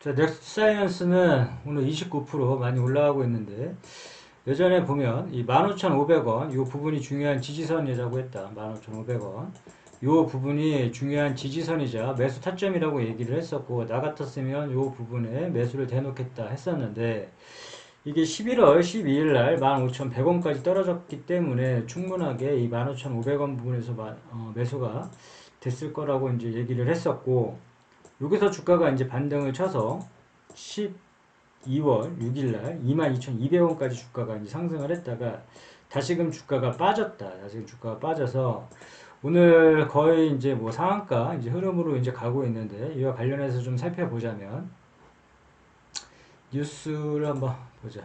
자, 넥스트 사이언스는 오늘 29% 많이 올라가고 있는데, 예전에 보면 이 15,500원 이 부분이 중요한 지지선이라고 했다. 15,500원 이 부분이 중요한 지지선이자 매수 타점이라고 얘기를 했었고, 나 같았으면 이 부분에 매수를 대놓겠다 했었는데, 이게 11월 12일 날 15,100원까지 떨어졌기 때문에 충분하게 이 15,500원 부분에서 매수가 됐을 거라고 이제 얘기를 했었고, 여기서 주가가 이제 반등을 쳐서 12월 6일 날 22,200원까지 주가가 이제 상승을 했다가 다시금 주가가 빠졌다. 다시금 주가가 빠져서 오늘 거의 이제 뭐 상한가 이제 흐름으로 이제 가고 있는데, 이와 관련해서 좀 살펴보자면 뉴스를 한번 보자.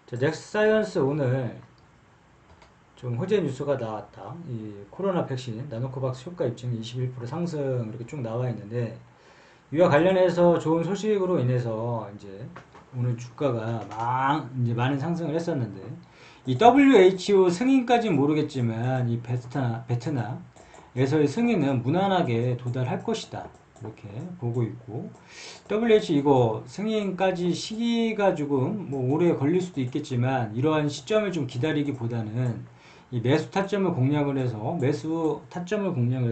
자, 넥스사이언스 오늘 좀 호재 뉴스가 나왔다. 이 코로나 백신 나노코박스 효과 입증 21% 상승 이렇게 쭉 나와 있는데, 이와 관련해서 좋은 소식으로 인해서 이제 오늘 주가가 이제 많은 상승을 했었는데, 이 WHO 승인까지는 모르겠지만 이 베트남에서의 승인은 무난하게 도달할 것이다. 이렇게 보고 있고, WHO 이거 승인까지 시기가 조금 뭐 오래 걸릴 수도 있겠지만, 이러한 시점을 좀 기다리기보다는 이 매수 타점을 공략을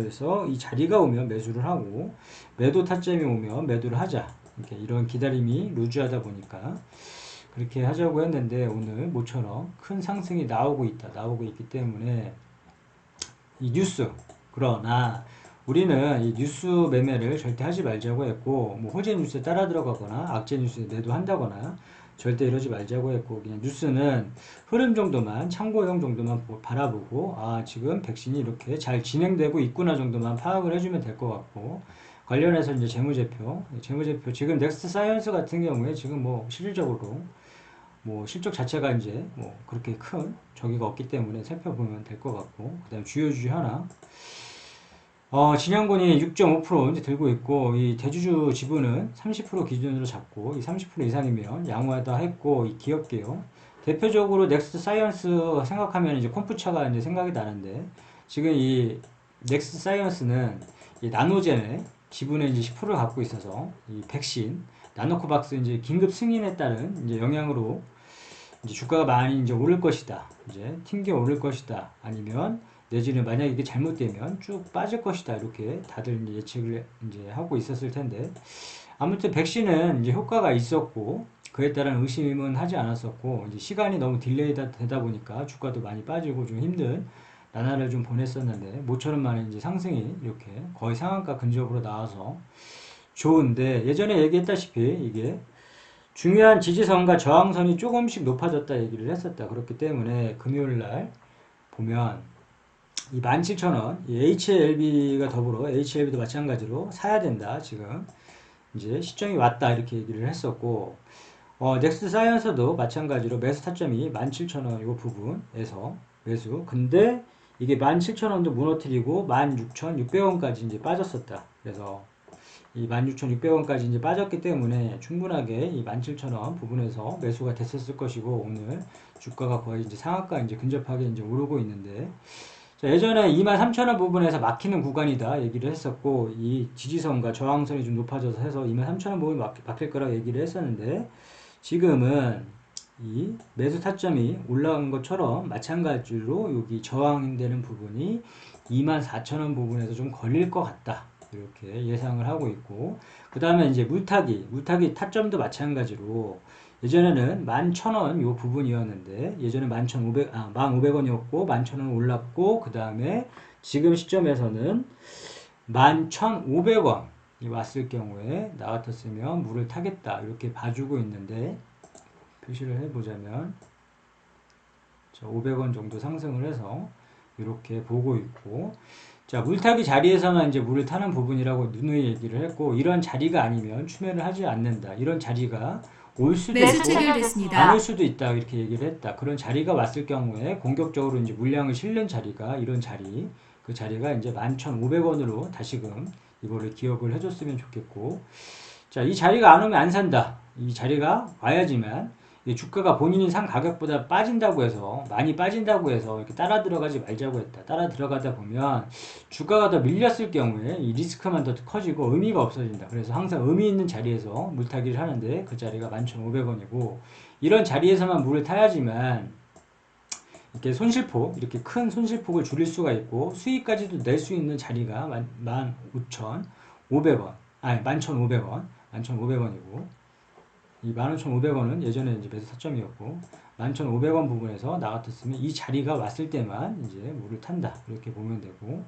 해서 이 자리가 오면 매수를 하고, 매도 타점이 오면 매도를 하자. 이렇게 이런 기다림이 루즈하다 보니까 그렇게 하자고 했는데, 오늘 모처럼 큰 상승이 나오고 있기 때문에 이 뉴스, 그러나 우리는 이 뉴스 매매를 절대 하지 말자고 했고, 뭐 호재 뉴스에 따라 들어가거나 악재 뉴스에 매도한다거나 절대 이러지 말자고 했고, 그냥 뉴스는 흐름 정도만, 참고용 정도만 바라보고, 지금 백신이 이렇게 잘 진행되고 있구나 정도만 파악을 해주면 될 것 같고, 관련해서 이제 재무제표 지금 넥스트 사이언스 같은 경우에 지금 뭐 실질적으로 뭐 실적 자체가 이제 뭐 그렇게 큰 저기가 없기 때문에 살펴보면 될 것 같고, 그 다음에 주요주 하나, 진양군이 6.5% 이제 들고 있고, 이 대주주 지분은 30% 기준으로 잡고, 이 30% 이상이면 양호하다 했고, 이 기업계요. 대표적으로 넥스트 사이언스 생각하면 이제 콤푸차가 이제 생각이 나는데, 지금 이 넥스트 사이언스는 이 나노젠의 지분의 이제 10%를 갖고 있어서, 이 백신, 나노코박스 이제 긴급 승인에 따른 이제 영향으로 이제 주가가 많이 이제 오를 것이다. 이제 튕겨 오를 것이다. 아니면 내지는 만약에 이게 잘못되면 쭉 빠질 것이다. 이렇게 다들 이제 예측을 이제 하고 있었을 텐데, 아무튼 백신은 이제 효과가 있었고, 그에 따른 의심은 하지 않았었고, 이제 시간이 너무 딜레이 되다 보니까 주가도 많이 빠지고 좀 힘든 나날을 좀 보냈었는데, 모처럼 만에 이제 상승이 이렇게 거의 상한가 근접으로 나와서 좋은데, 예전에 얘기했다시피 이게 중요한 지지선과 저항선이 조금씩 높아졌다 얘기를 했었다. 그렇기 때문에 금요일 날 보면 이 17,000원, 이 HLB가 더불어 HLB도 마찬가지로 사야 된다. 지금 이제 시점이 왔다 이렇게 얘기를 했었고, 넥스트 사이언스도 마찬가지로 매수 타점이 17,000원 이 부분에서 매수. 근데 이게 17,000원도 무너뜨리고 16,600원까지 이제 빠졌었다. 그래서 이 16,600원까지 이제 빠졌기 때문에 충분하게 이 17,000원 부분에서 매수가 됐었을 것이고, 오늘 주가가 거의 이제 상한가 이제 근접하게 이제 오르고 있는데, 자, 예전에 23,000원 부분에서 막히는 구간이다 얘기를 했었고, 이 지지선과 저항선이 좀 높아져서 해서 23,000원 부분이 막힐 거라고 얘기를 했었는데, 지금은 이 매수 타점이 올라간 것처럼 마찬가지로 여기 저항되는 부분이 24,000원 부분에서 좀 걸릴 것 같다. 이렇게 예상을 하고 있고, 그 다음에 이제 물타기 타점도 마찬가지로 예전에는 11,000원 요 부분이었는데, 예전에 11,500원이었고 11,000원 올랐고, 그 다음에 지금 시점에서는 11,500원이 왔을 경우에 나 같았으면 물을 타겠다 이렇게 봐주고 있는데, 표시를 해보자면 500원 정도 상승을 해서 이렇게 보고 있고, 자, 물타기 자리에서만 이제 물을 타는 부분이라고 누누이 얘기를 했고, 이런 자리가 아니면 추매를 하지 않는다. 이런 자리가 올 수도 매수 있고 체결됐습니다. 안 올 수도 있다 이렇게 얘기를 했다. 그런 자리가 왔을 경우에 공격적으로 이제 물량을 실는 자리가 이런 자리, 그 자리가 이제 11,500원으로 다시금 이거를 기억을 해줬으면 좋겠고, 자, 이 자리가 안 오면 안 산다. 이 자리가 와야지만 주가가 본인이 산 가격보다 빠진다고 해서 많이 빠진다고 해서 이렇게 따라 들어가지 말자고 했다. 따라 들어가다 보면 주가가 더 밀렸을 경우에 이 리스크만 더 커지고 의미가 없어진다. 그래서 항상 의미 있는 자리에서 물타기를 하는데 그 자리가 11,500원이고 이런 자리에서만 물을 타야지만 이렇게 손실폭, 이렇게 큰 손실폭을 줄일 수가 있고 수익까지도 낼 수 있는 자리가 15,500원, 아니 11,500원, 11,500원이고 이 15,500원은 예전에 이제 매수 타점이었고 11,500원 부분에서 나 같았으면 이 자리가 왔을 때만 이제 물을 탄다 이렇게 보면 되고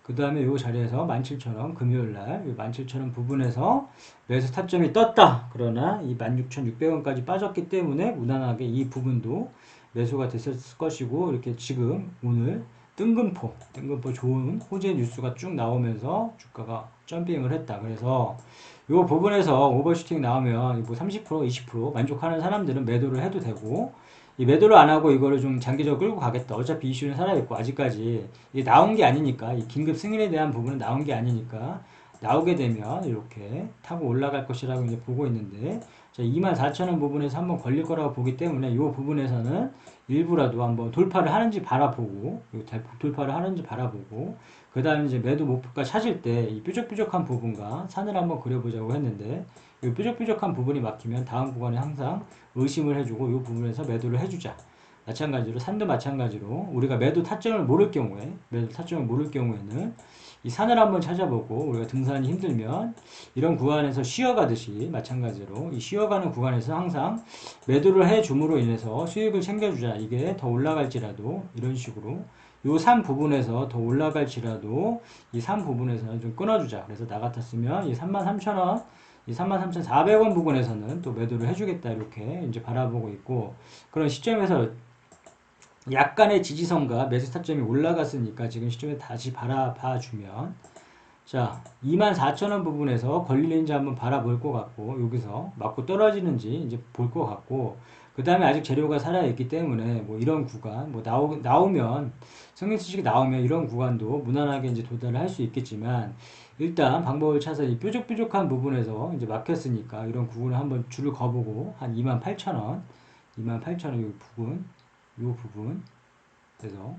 그 다음에 이 자리에서 17,000원 금요일날 17,000원 부분에서 매수 타점이 떴다. 그러나 이 16,600원까지 빠졌기 때문에 무난하게 이 부분도 매수가 됐을 것이고 이렇게 지금 오늘 뜬금포 좋은 호재 뉴스가 쭉 나오면서 주가가 점핑을 했다. 그래서 이 부분에서 오버슈팅 나오면 뭐 30%, 20% 만족하는 사람들은 매도를 해도 되고 이 매도를 안 하고 이거를 좀 장기적으로 끌고 가겠다. 어차피 이슈는 살아있고 아직까지 이게 나온 게 아니니까 이 긴급 승인에 대한 부분은 나온 게 아니니까 나오게 되면 이렇게 타고 올라갈 것이라고 이제 보고 있는데 자, 24,000원 부분에서 한번 걸릴 거라고 보기 때문에 이 부분에서는 일부라도 한번 돌파를 하는지 바라보고 돌파를 하는지 바라보고 그 다음에 이제 매도 목표가 찾을 때 이 뾰족뾰족한 부분과 산을 한번 그려보자고 했는데 이 뾰족뾰족한 부분이 막히면 다음 구간에 항상 의심을 해주고 이 부분에서 매도를 해주자. 마찬가지로 산도 마찬가지로 우리가 매도 타점을 모를 경우에는 이 산을 한번 찾아보고 우리가 등산이 힘들면 이런 구간에서 쉬어가듯이 마찬가지로 이 쉬어가는 구간에서 항상 매도를 해줌으로 인해서 수익을 챙겨주자. 이게 더 올라갈지라도 이런 식으로 요 산 부분에서 더 올라갈지라도 이 산 부분에서는 좀 끊어주자. 그래서 나 같았으면 이 33,000원 이 33,400원 부분에서는 또 매도를 해주겠다 이렇게 이제 바라보고 있고 그런 시점에서 약간의 지지선과 매수 타점이 올라갔으니까 지금 시점에 다시 바라봐주면 자 24,000원 부분에서 걸리는지 한번 바라볼 것 같고 여기서 맞고 떨어지는지 이제 볼 것 같고 그 다음에 아직 재료가 살아있기 때문에 뭐 이런 구간 뭐 나오면 성립수식이 나오면 이런 구간도 무난하게 이제 도달을 할 수 있겠지만 일단 방법을 찾아서 이 뾰족뾰족한 부분에서 이제 막혔으니까 이런 구간을 한번 줄을 거보고 한 28,000원 28,000원 요 부분 그래서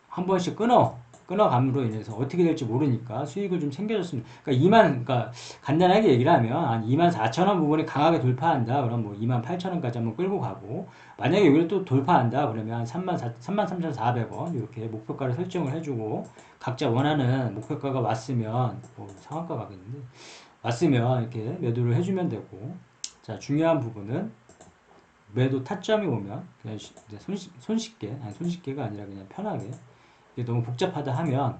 한 번씩 끊어감으로 인해서 어떻게 될지 모르니까 수익을 좀 챙겨줬습니다. 그러니까 간단하게 얘기를 하면 한 24,000원 부분이 강하게 돌파한다. 그럼 뭐 28,000원까지 한번 끌고 가고 만약에 여기를 또 돌파한다. 그러면 한 33,400원 이렇게 목표가를 설정을 해주고 각자 원하는 목표가가 왔으면 뭐 상한가 가겠는데 왔으면 이렇게 매도를 해주면 되고 자 중요한 부분은 매도 타점이 오면 그냥 손쉽게가 아니라 그냥 편하게 이게 너무 복잡하다 하면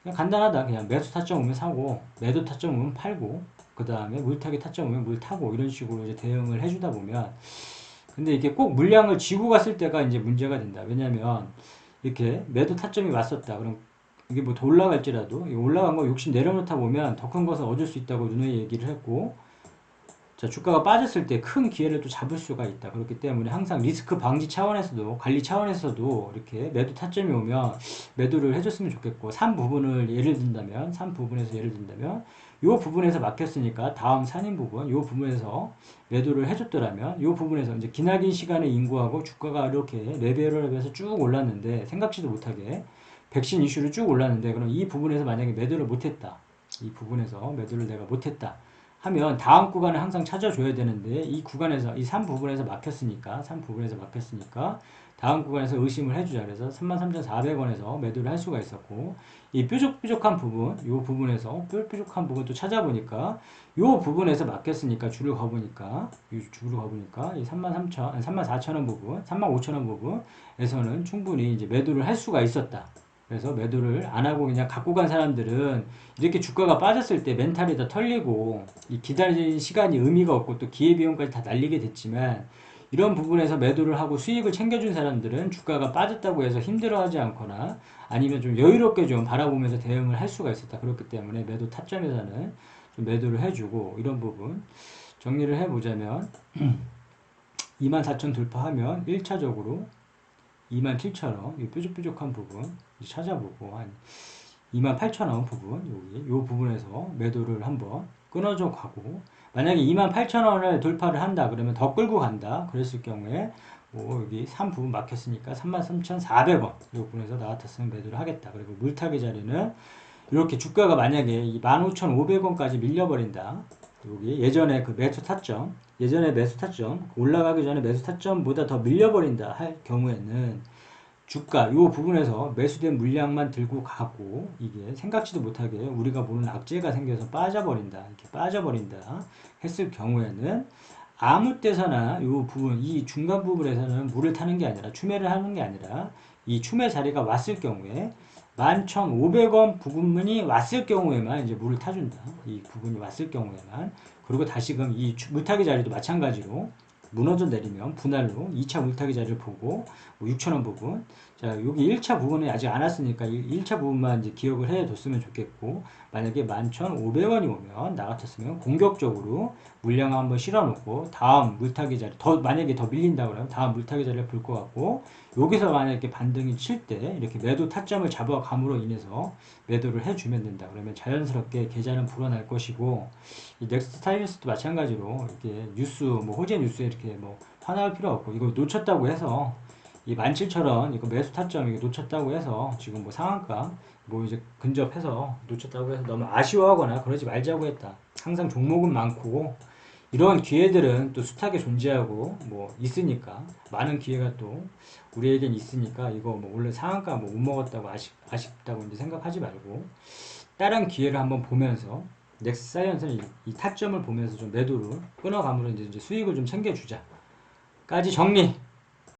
그냥 간단하다. 그냥 매수 타점 오면 사고 매도 타점 오면 팔고 그 다음에 물타기 타점 오면 물 타고 이런 식으로 이제 대응을 해주다 보면 근데 이게 꼭 물량을 쥐고 갔을 때가 이제 문제가 된다. 왜냐면 이렇게 매도 타점이 왔었다. 그럼 이게 뭐 더 올라갈지라도 올라간 거 욕심 내려놓다 보면 더 큰 것을 얻을 수 있다고 누누이 얘기를 했고 자, 주가가 빠졌을 때 큰 기회를 또 잡을 수가 있다. 그렇기 때문에 항상 리스크 방지 차원에서도 관리 차원에서도 이렇게 매도 타점이 오면 매도를 해줬으면 좋겠고 산 부분을 예를 든다면 이 부분에서 막혔으니까 다음 산인 부분 이 부분에서 매도를 해줬더라면 이 부분에서 이제 기나긴 시간에 인구하고 주가가 이렇게 레벨업에서 쭉 올랐는데 생각지도 못하게 백신 이슈로 쭉 올랐는데 그럼 이 부분에서 만약에 매도를 못했다. 이 부분에서 매도를 내가 못했다. 하면 다음 구간을 항상 찾아줘야 되는데 이 구간에서 이 3 부분에서 막혔으니까 다음 구간에서 의심을 해주자. 그래서 33,400원에서 매도를 할 수가 있었고 이 뾰족뾰족한 부분 이 부분에서 뾰족한 부분 또 찾아보니까 이 부분에서 막혔으니까 줄을 거보니까 이 34,000원 부분 35,000원 부분에서는 충분히 이제 매도를 할 수가 있었다. 그래서 매도를 안 하고 그냥 갖고 간 사람들은 이렇게 주가가 빠졌을 때 멘탈이 다 털리고 이 기다리는 시간이 의미가 없고 또 기회비용까지 다 날리게 됐지만 이런 부분에서 매도를 하고 수익을 챙겨준 사람들은 주가가 빠졌다고 해서 힘들어하지 않거나 아니면 좀 여유롭게 좀 바라보면서 대응을 할 수가 있었다. 그렇기 때문에 매도 타점에서는 좀 매도를 해주고 이런 부분 정리를 해보자면 24,000 돌파하면 1차적으로 27,000원 이 뾰족뾰족한 부분 찾아보고 한 28,000원 부분, 여기 요 부분에서 매도를 한번 끊어줘 가고, 만약에 28,000원을 돌파를 한다 그러면 더 끌고 간다 그랬을 경우에 뭐 여기 3부분 막혔으니까 33,400원 요 부분에서 나 같았으면 매도를 하겠다. 그리고 물타기 자리는 이렇게 주가가 만약에 이 15,500원까지 밀려버린다. 여기 예전에 그 매수 타점, 예전에 매수 타점, 올라가기 전에 매수 타점보다 더 밀려버린다 할 경우에는 주가 이 부분에서 매수된 물량만 들고 가고, 이게 생각지도 못하게 우리가 보는 악재가 생겨서 빠져버린다, 이렇게 빠져버린다 했을 경우에는 아무 때서나 이 부분, 이 중간 부분에서는 물을 타는 게 아니라, 추매를 하는 게 아니라, 이 추매 자리가 왔을 경우에 11,500원 부분이 왔을 경우에만 이제 물을 타준다. 이 부분이 왔을 경우에만. 그리고 다시금 이 물타기 자리도 마찬가지로 무너져 내리면 분할로 2차 물타기 자리를 보고 6,000원 부분. 자, 여기 1차 부분이 아직 안 왔으니까 1차 부분만 이제 기억을 해 뒀으면 좋겠고, 만약에 11,500원이 오면 나 같았으면 공격적으로 물량 한번 실어 놓고 다음 물타기 자리, 만약에 더 밀린다 그러면 다음 물타기 자리를 볼 것 같고, 여기서 만약에 반등이 칠 때 이렇게 매도 타점을 잡아감으로 인해서 매도를 해주면 된다. 그러면 자연스럽게 계좌는 불어날 것이고, 이 넥스트 타이어스도 마찬가지로 이렇게 뉴스, 뭐 호재 뉴스에 이렇게 뭐 화날 필요 없고, 이거 놓쳤다고 해서 이 17,000원 이거 매수 타점 이거 놓쳤다고 해서 지금 뭐 상한가 뭐 이제 근접해서 놓쳤다고 해서 너무 아쉬워하거나 그러지 말자고 했다. 항상 종목은 많고 이런 기회들은 또 숱하게 존재하고 뭐 있으니까, 많은 기회가 또 우리에겐 있으니까, 이거 뭐 원래 상한가 뭐 못 먹었다고 아쉽다고 이제 생각하지 말고 다른 기회를 한번 보면서 넥스 사이언스는 이 타점을 보면서 좀 매도를 끊어감으로 이제 수익을 좀 챙겨주자 까지 정리.